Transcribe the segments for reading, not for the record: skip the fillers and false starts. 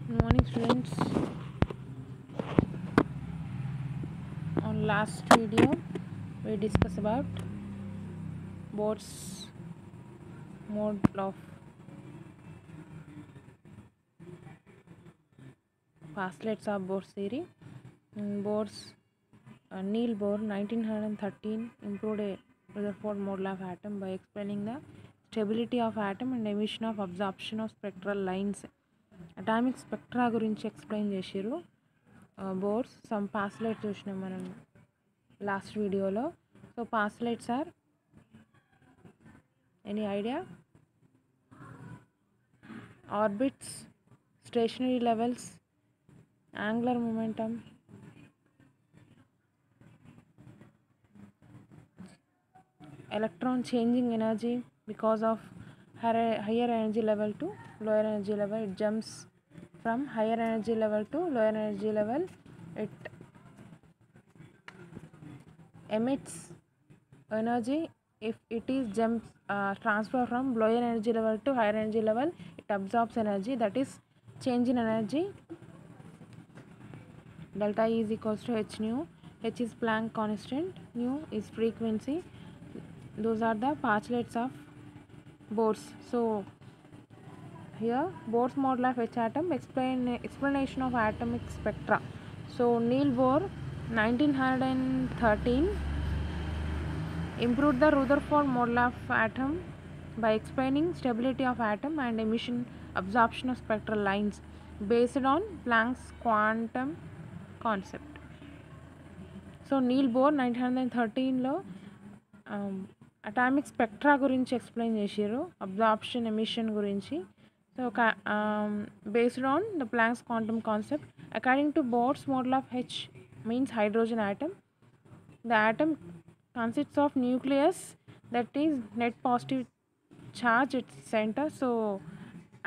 Good morning, students. On last video, we discussed about Bohr's mode of postulates of Bohr's theory. Niels Bohr, 1913, improved a Rutherford model of atom by explaining the stability of atom and emission of absorption of spectral lines. Atomic spectra గురించి explain చేసిర్రు. Bohr's some postulates చూసినాం మనం last వీడియోలో. So postulates are any idea? Orbits, stationary levels, angular momentum, electron changing energy because of higher energy level to lower energy level. It jumps from higher energy level to lower energy level. It emits energy. If it is jumps transfer from lower energy level to higher energy level, it absorbs energy. That is change in energy. Delta E is equals to h nu. H is Planck constant, nu is frequency. Those are the postulates of Bohr's. So here Bohr's model of H atom, explanation of atomic spectra. So Niels Bohr, 1913, improved the Rutherford model of atom by explaining stability of atom and emission absorption of spectral lines based on Planck's quantum concept. So Niels Bohr 1913లో atomic spectra గురించి explain చేసారు, absorption emission గురించి. So based on the Planck's quantum concept. According to Bohr's model of H means hydrogen atom, the atom consists of nucleus that is net positive charge at center. So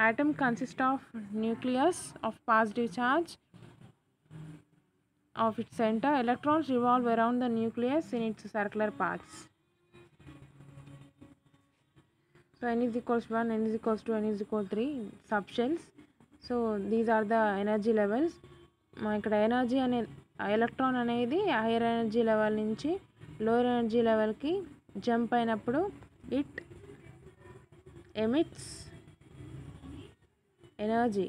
atom consists of nucleus of positive charge of its center. Electrons revolve around the nucleus in its circular paths. So n is equals to 1, n is equals to n is equals to 3 subshells. So these are the energy levels. ఇక్కడ energy అనే electron అనేది higher energy level నుంచి lower energy లెవెల్కి jump అయినప్పుడు it emits energy.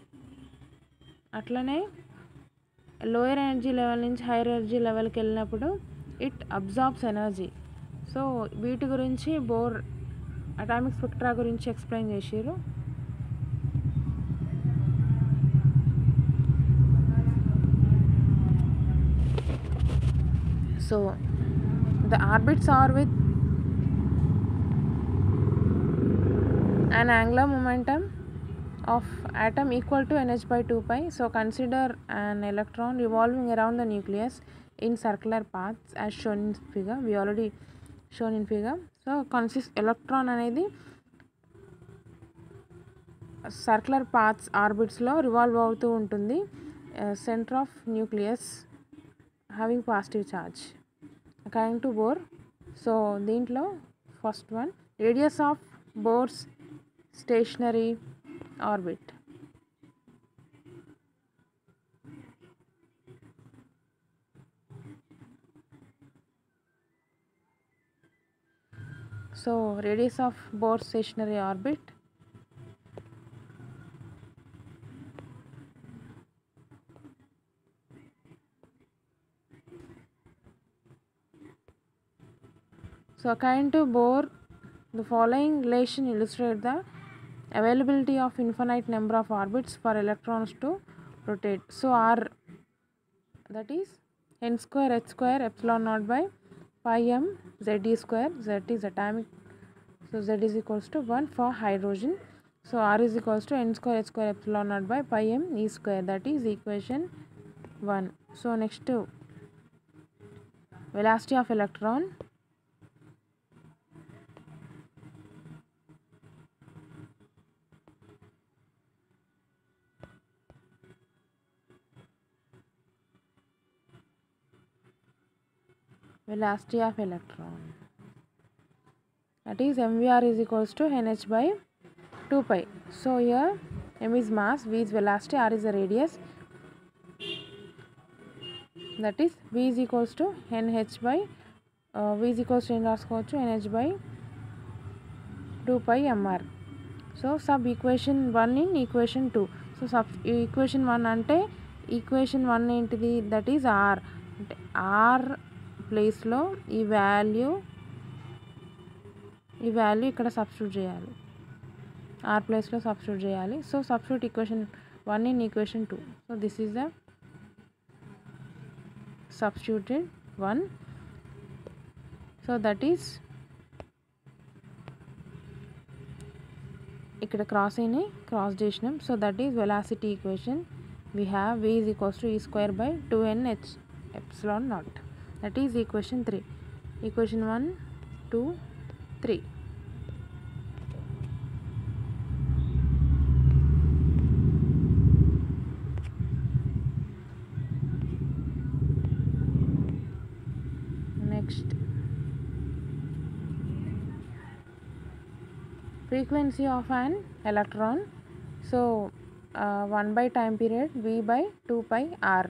అట్లనే lower energy level నుంచి higher energy లెవెల్కి వెళ్ళినప్పుడు ఇట్ అబ్జార్బ్స్ ఎనర్జీ. సో వీటి గురించి బోర్ అటామిక్ స్పెక్ట్రా గురించి ఎక్స్ప్లెయిన్ చేసారు. So the orbits are with an angular momentum of atom equal to nh by 2 pi. So consider an electron revolving around the nucleus in circular paths as shown in figure. We already shown in figure. So electron అనేది circular paths ఆర్బిట్స్లో revolve అవుతూ ఉంటుంది, centre of nucleus having positive charge according to Bohr. So దీంట్లో first one, radius of Bohr's stationary orbit. So radius of Bohr's stationary orbit, so according to Bohr, the following relation illustrates the availability of infinite number of orbits for electrons to rotate. So R, that is n square h square epsilon naught by pi m z square. Z is atomic, so z is equals to 1 for hydrogen. So R is equals to n square h square epsilon naught by pi m e square. That is equation 1. So next, velocity of electron. Velocity of electron, that is mvr is equals to nh by 2 pi. So here M is mass, V is velocity, R is the radius. That is V is equals to NH by V is equals to NH by 2 pi mr. So sub equation 1 in equation 2. So sub equation 1 ante equation 1 ఏంటిది, that is R. అంటే R ప్లేస్లో ఈ value ఇక్కడ substitute చేయాలి, R ప్లేస్లో substitute చేయాలి. So substitute equation 1 in equation 2. So this is the substituted one. So that is ఇక్కడ cross అయినాయి, క్రాస్ చేసినాం. So that is velocity equation. We have v is equals to e square by 2n h epsilon naught. That is equation 3. Equation 1, 2, 3. Next, frequency of an electron. So 1 by time period, v by 2 pi r.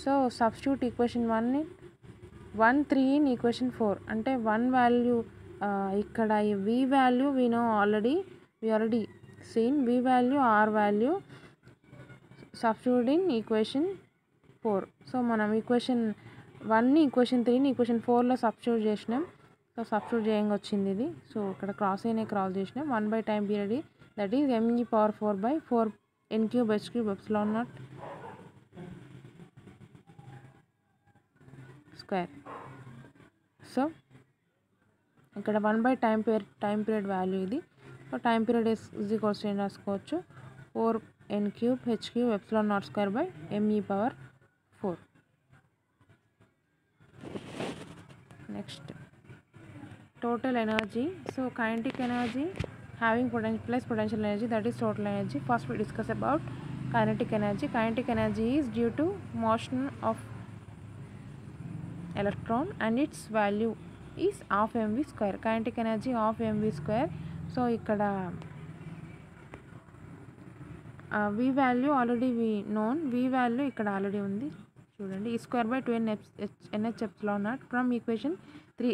So substitute equation 1 in 1 3 in equation 4. అంటే 1 value ఇక్కడ v value we already seen v value, r value, substitute in equation 4. So మనం equation 1ని equation 3ని equation 4లో substitute చేసినాం. So substitute చేయంగా వచ్చింది ఇది. So ఇక్కడ cross అయినా క్రాస్ చేసినాం. 1 by time period, that is me power 4 by 4 n cube h cube epsilon naught square. So ఇక్కడ 1 by time period వాల్యూ ఇది. So time period is equals to ఏం రాసుకోవచ్చు, 4 n cube h cube epsilon naught square by me power 4. Next, total energy. So kinetic energy having plus potential energy, that is total energy. First we discuss about kinetic energy. Kinetic energy is due to motion of electron and its value is half mv square. Kinetic energy half mv square. So ikkada v value already we known, v value ikkada already undi చూడండి, e square by 2 nh epsilon naught from equation 3.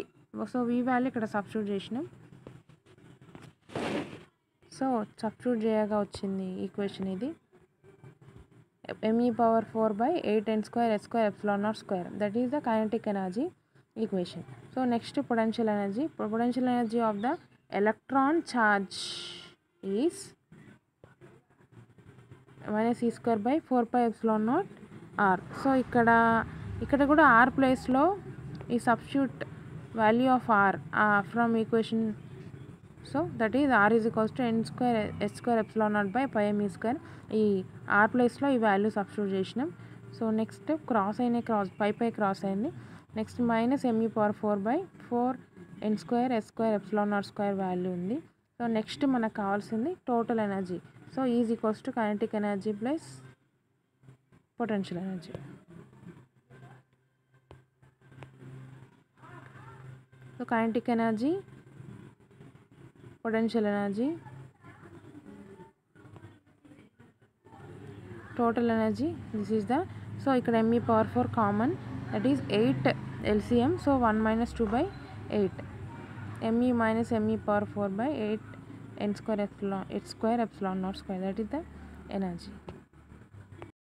So v value ఇక్కడ substitute చేసినాం. So substitute చేయగా వచ్చింది equation ఇది, me power 4 by 8 n square h square epsilon naught square. That is the kinetic energy equation. So next, potential energy. Potential energy of the electron charge is minus e square by 4 pi epsilon naught r. So ఇక్కడ కూడా r ప్లేస్లో ఈ substitute value of r from equation. So that is r is equals to n square h square epsilon naught by pi m e square. ఈ r ప్లేస్లో ఈ value substitute చేసినాం. So next cross అయిన పై cross అయింది. Next minus me power 4 by 4 n square h square epsilon naught square value ఉంది. So next మనకు కావాల్సింది total energy. So is equals to kinetic energy plus potential energy. So kinetic energy, potential energy, total energy, this is the. So ikkada me power 4 common, that is 8 LCM. So 1 minus 2 by 8, me minus me power 4 by 8 n square epsilon naught square, that is the energy.